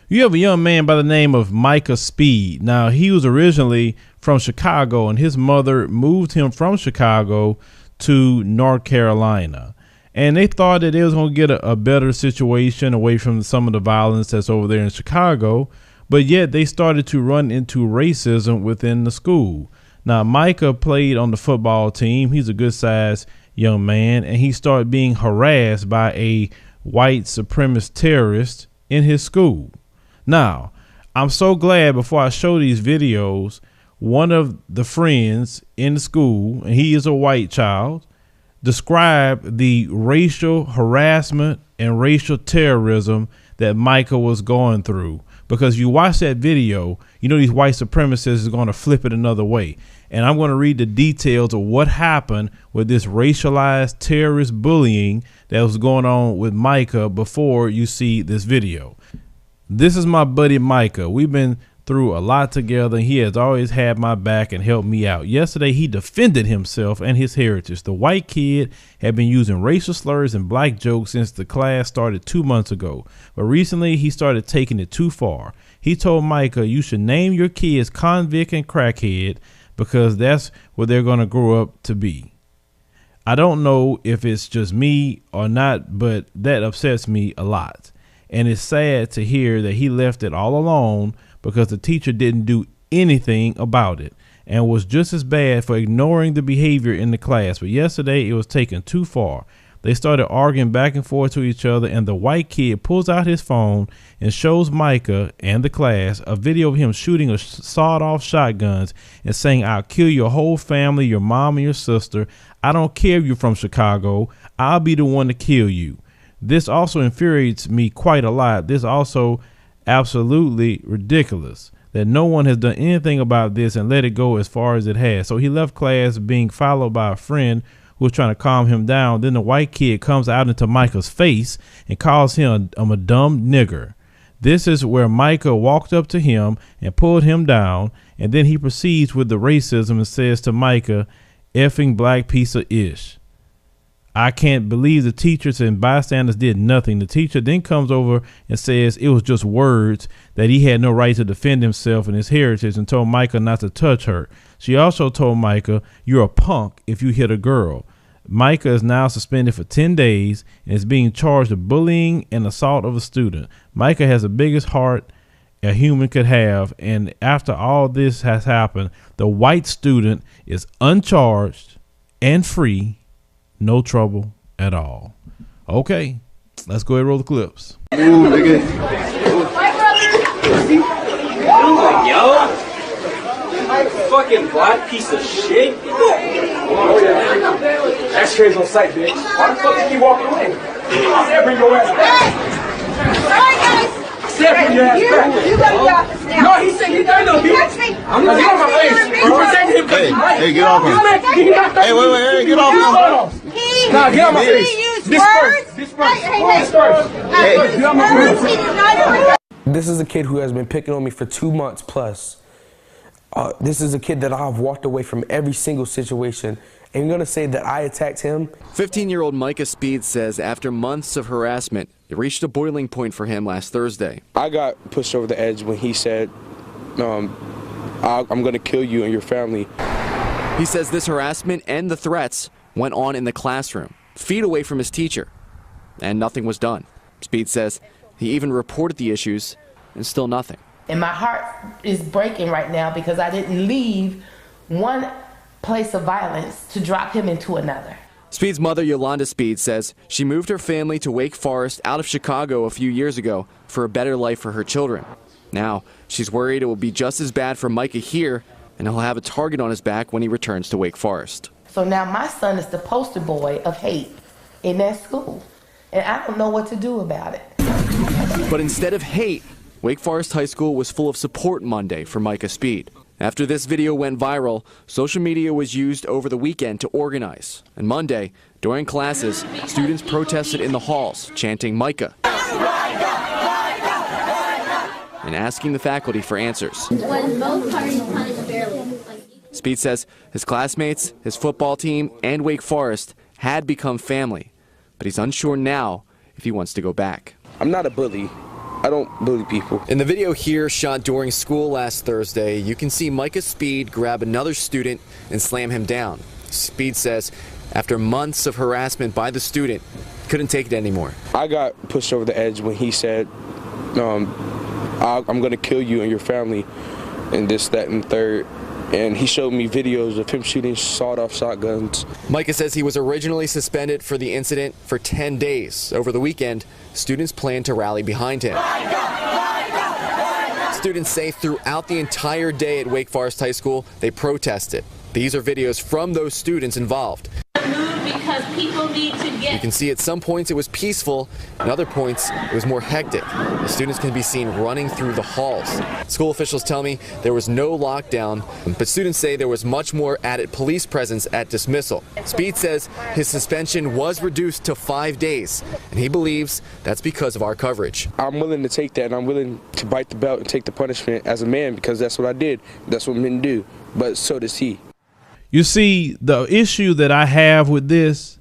You have a young man by the name of Micah Speed. Now, he was originally from Chicago, and his mother moved him from Chicago to North Carolina. And they thought that they was going to get a better situation away from some of the violence that's over there in Chicago. But yet they started to run into racism within the school. Now, Micah played on the football team. He's a good sized young man, and he started being harassed by a white supremacist terrorist in his school. Now, I'm so glad before I show these videos, one of the friends in the school, and he is a white child, described the racial harassment and racial terrorism that Micah was going through. Because you watch that video, you know these white supremacists is going to flip it another way. And I'm going to read the details of what happened with this racialized terrorist bullying that was going on with Micah before you see this video. This is my buddy Micah. We've been through a lot together. He has always had my back and helped me out. Yesterday, he defended himself and his heritage. The white kid had been using racial slurs and black jokes since the class started 2 months ago. But recently, he started taking it too far. He told Micah, you should name your kids convict and crackhead because that's what they're going to grow up to be. I don't know if it's just me or not, but that upsets me a lot. And it's sad to hear that he left it all alone because the teacher didn't do anything about it and was just as bad for ignoring the behavior in the class. But yesterday it was taken too far. They started arguing back and forth to each other, and the white kid pulls out his phone and shows Micah and the class a video of him shooting a sawed-off shotguns and saying, I'll kill your whole family, your mom and your sister. I don't care if you're from Chicago. I'll be the one to kill you. This also infuriates me quite a lot. This also absolutely ridiculous that no one has done anything about this and let it go as far as it has. So he left class being followed by a friend who was trying to calm him down. Then the white kid comes out into Micah's face and calls him a dumb nigger. This is where Micah walked up to him and pulled him down. And then he proceeds with the racism and says to Micah, effing black piece of ish. I can't believe the teachers and bystanders did nothing. The teacher then comes over and says it was just words, that he had no right to defend himself and his heritage, and told Micah not to touch her. She also told Micah, you're a punk if you hit a girl. Micah is now suspended for 10 days and is being charged with bullying and assault of a student. Micah has the biggest heart a human could have. And after all this has happened, the white student is uncharged and free. No trouble at all. Okay, let's go ahead and roll the clips. Ooh, nigga. Yo, fucking black piece of shit. That's crazy on sight, bitch. Why the fuck did you walk away? I said bring your ass back. Alright, guys. I said bring your ass back. You go to the office now. No, he said he done no bitch. I'm not getting on my face. You protected him. Hey, get off him. Hey, wait, get off him. Nah, get on my face. This is a kid who has been picking on me for 2 months plus. This is a kid that I've walked away from every single situation. And you're going to say that I attacked him? 15-year-old Micah Speed says after months of harassment, it reached a boiling point for him last Thursday. I got pushed over the edge when he said, I'm going to kill you and your family. He says this harassment and the threats went on in the classroom, feet away from his teacher, and nothing was done. Speed says he even reported the issues and still nothing. And my heart is breaking right now because I didn't leave one place of violence to drop him into another. Speed's mother, Yolanda Speed, says she moved her family to Wake Forest out of Chicago a few years ago for a better life for her children. Now, she's worried it will be just as bad for Micah here, and he'll have a target on his back when he returns to Wake Forest. So now my son is the poster boy of hate in that school, and I don't know what to do about it. But instead of hate, Wake Forest High School was full of support Monday for Micah Speed. After this video went viral, social media was used over the weekend to organize. And Monday, during classes, students protested in the halls, chanting Micah and asking the faculty for answers. When both parties punish fairly. Speed says his classmates, his football team, and Wake Forest had become family, but he's unsure now if he wants to go back. I'm not a bully. I don't bully people. In the video here shot during school last Thursday, you can see Micah Speed grab another student and slam him down. Speed says after months of harassment by the student, he couldn't take it anymore. I got pushed over the edge when he said, I'm going to kill you and your family, and this, that, and third. And he showed me videos of him shooting sawed-off shotguns. Micah says he was originally suspended for the incident for 10 days. Over the weekend, students plan to rally behind him. Students say throughout the entire day at Wake Forest High School, they protested. These are videos from those students involved. Because people need to get. You can see at some points it was peaceful, and other points it was more hectic. The students can be seen running through the halls. School officials tell me there was no lockdown, but students say there was much more added police presence at dismissal. Speed says his suspension was reduced to 5 days, and he believes that's because of our coverage. I'm willing to take that, and I'm willing to bite the belt and take the punishment as a man, because that's what I did. That's what men do, but so does he. You see, the issue that I have with this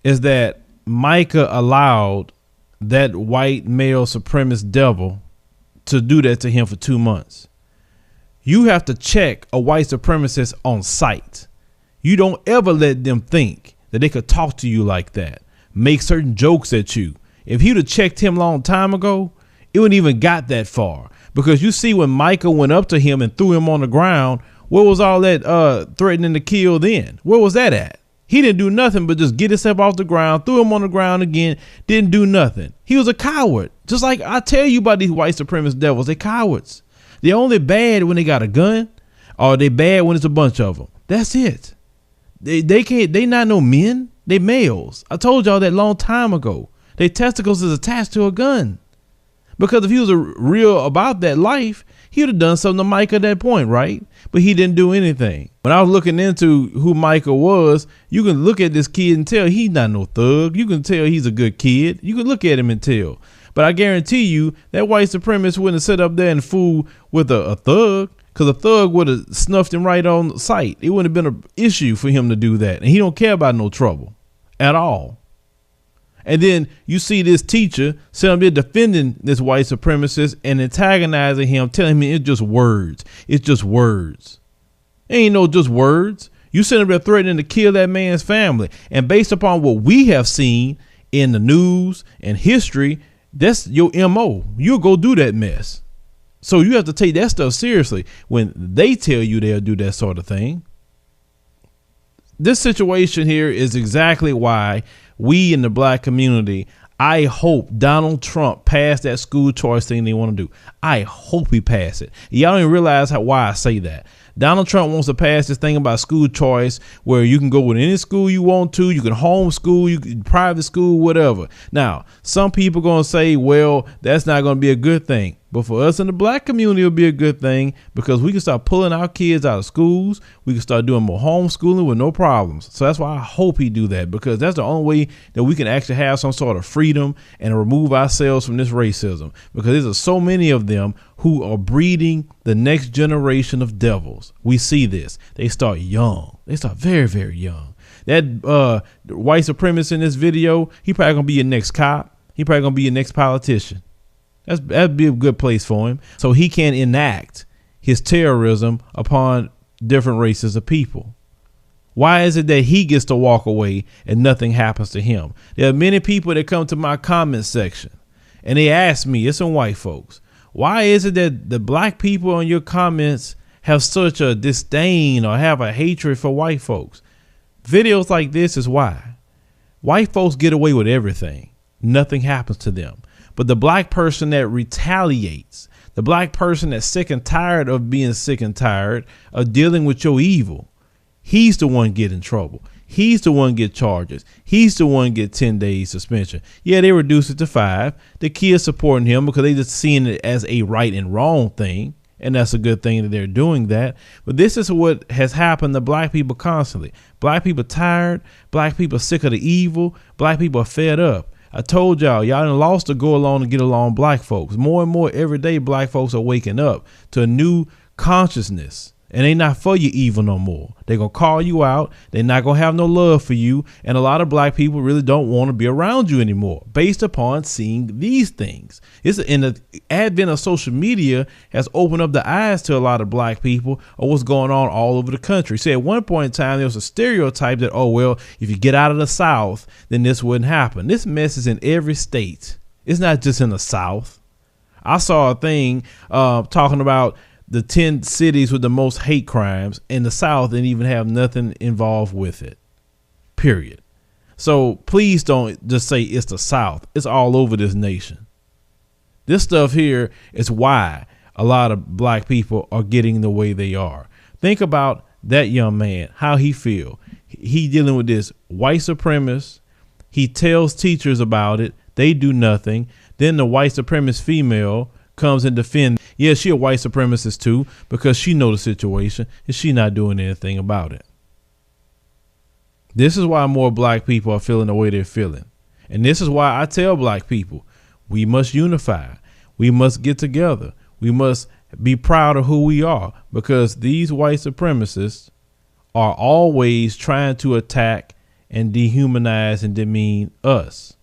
is that Micah allowed that white male supremacist devil to do that to him for 2 months. You have to check a white supremacist on sight. You don't ever let them think that they could talk to you like that, make certain jokes at you. If he'd have checked him a long time ago, it wouldn't even got that far. Because you see, when Micah went up to him and threw him on the ground, where was all that threatening to kill then? Where was that at? He didn't do nothing but just get himself off the ground, threw him on the ground again, didn't do nothing. He was a coward. Just like I tell you about these white supremacist devils, they cowards. They're only bad when they got a gun, or they bad when it's a bunch of them. That's it. They not no men. They males. I told y'all that long time ago. Their testicles is attached to a gun. Because if he was real about that life, he would have done something to Micah at that point, right? But he didn't do anything. When I was looking into who Micah was, you can look at this kid and tell he's not no thug. You can tell he's a good kid. You can look at him and tell. But I guarantee you that white supremacist wouldn't have sit up there and fool with a thug, because a thug would have snuffed him right on sight. It wouldn't have been an issue for him to do that. And he don't care about no trouble at all. And then you see this teacher sitting up there defending this white supremacist and antagonizing him, telling him it's just words. It's just words. It ain't no just words. You sitting up there threatening to kill that man's family. And based upon what we have seen in the news and history, that's your MO. You'll go do that mess. So you have to take that stuff seriously when they tell you they'll do that sort of thing. This situation here is exactly why we in the black community, I hope Donald Trump passed that school choice thing they want to do. I hope he passed it. Y'all don't even realize why I say that. Donald Trump wants to pass this thing about school choice where you can go with any school you want to. You can homeschool, you can private school, whatever. Now, some people going to say, well, that's not going to be a good thing. But for us in the black community, it'll be a good thing because we can start pulling our kids out of schools. We can start doing more homeschooling with no problems. So that's why I hope he do that, because that's the only way that we can actually have some sort of freedom and remove ourselves from this racism, because there's so many of them who are breeding the next generation of devils. We see this. They start young. They start very, very young. That white supremacist in this video, he probably going to be your next cop. He probably going to be your next politician. That'd be a good place for him, so he can enact his terrorism upon different races of people. Why is it that he gets to walk away and nothing happens to him? There are many people that come to my comment section and they ask me, it's some white folks, why is it that the black people on your comments have such a disdain or have a hatred for white folks? Videos like this is why. White folks get away with everything. Nothing happens to them. But the black person that retaliates, the black person that's sick and tired of being sick and tired of dealing with your evil, he's the one get in trouble. He's the one get charges. He's the one get 10 days suspension. Yeah, they reduce it to 5. The kids supporting him because they just seeing it as a right and wrong thing. And that's a good thing that they're doing that. But this is what has happened to black people constantly. Black people tired. Black people sick of the evil. Black people are fed up. I told y'all done lost the go along to get along black folks. More and more every day, black folks are waking up to a new consciousness And they not for your evil no more. They're going to call you out. They're not going to have no love for you. And a lot of black people really don't want to be around you anymore based upon seeing these things. It's in the advent of social media has opened up the eyes to a lot of black people of what's going on all over the country. See, at one point in time, there was a stereotype that, oh, well, if you get out of the South, then this wouldn't happen. This mess is in every state. It's not just in the South. I saw a thing talking about the 10 cities with the most hate crimes, in the South didn't even have nothing involved with it, period. So please don't just say it's the South. It's all over this nation. This stuff here is why a lot of black people are getting the way they are. Think about that young man, how he feel. He dealing with this white supremacist. He tells teachers about it. They do nothing. Then the white supremacist female comes and defend. Yeah, she a white supremacist too, because she know the situation and she not doing anything about it. This is why more black people are feeling the way they're feeling. And this is why I tell black people, we must unify. We must get together. We must be proud of who we are, because these white supremacists are always trying to attack and dehumanize and demean us.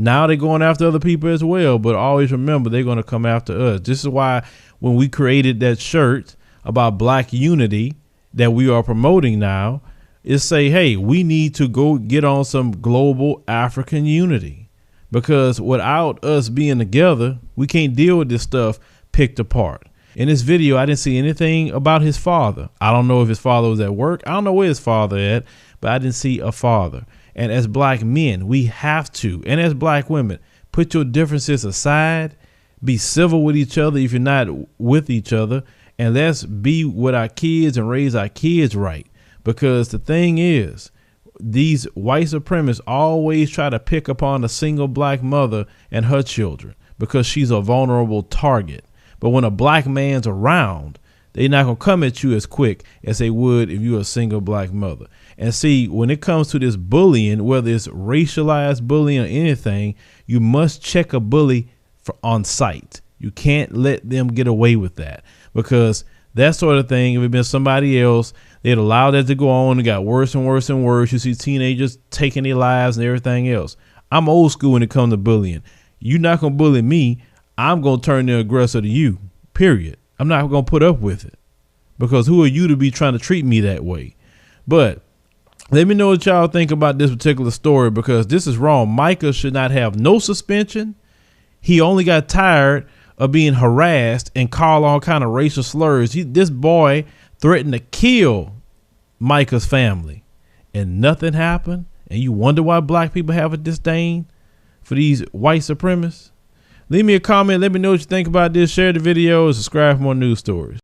Now they're going after other people as well, but always remember they're going to come after us. This is why when we created that shirt about black unity that we are promoting now, is say, hey, we need to go get on some global African unity, because without us being together, we can't deal with this stuff picked apart. In this video, I didn't see anything about his father. I don't know if his father was at work. I don't know where his father at, but I didn't see a father. And as black men, we have to, and as black women, put your differences aside, be civil with each other if you're not with each other, and let's be with our kids and raise our kids right. Because the thing is, these white supremacists always try to pick upon a single black mother and her children because she's a vulnerable target. But when a black man's around, they're not going to come at you as quick as they would if you're a single black mother. And see, when it comes to this bullying, whether it's racialized bullying or anything, you must check a bully on sight. You can't let them get away with that, because that sort of thing, if it had been somebody else, they'd allow that to go on. It got worse and worse and worse. You see teenagers taking their lives and everything else. I'm old school when it comes to bullying. You're not going to bully me. I'm going to turn the aggressor to you, period. I'm not going to put up with it, because who are you to be trying to treat me that way? But let me know what y'all think about this particular story, because this is wrong. Micah should not have no suspension. He only got tired of being harassed and called all kind of racial slurs. This boy threatened to kill Micah's family and nothing happened. And you wonder why black people have a disdain for these white supremacists? Leave me a comment. Let me know what you think about this. Share the video and subscribe for more news stories.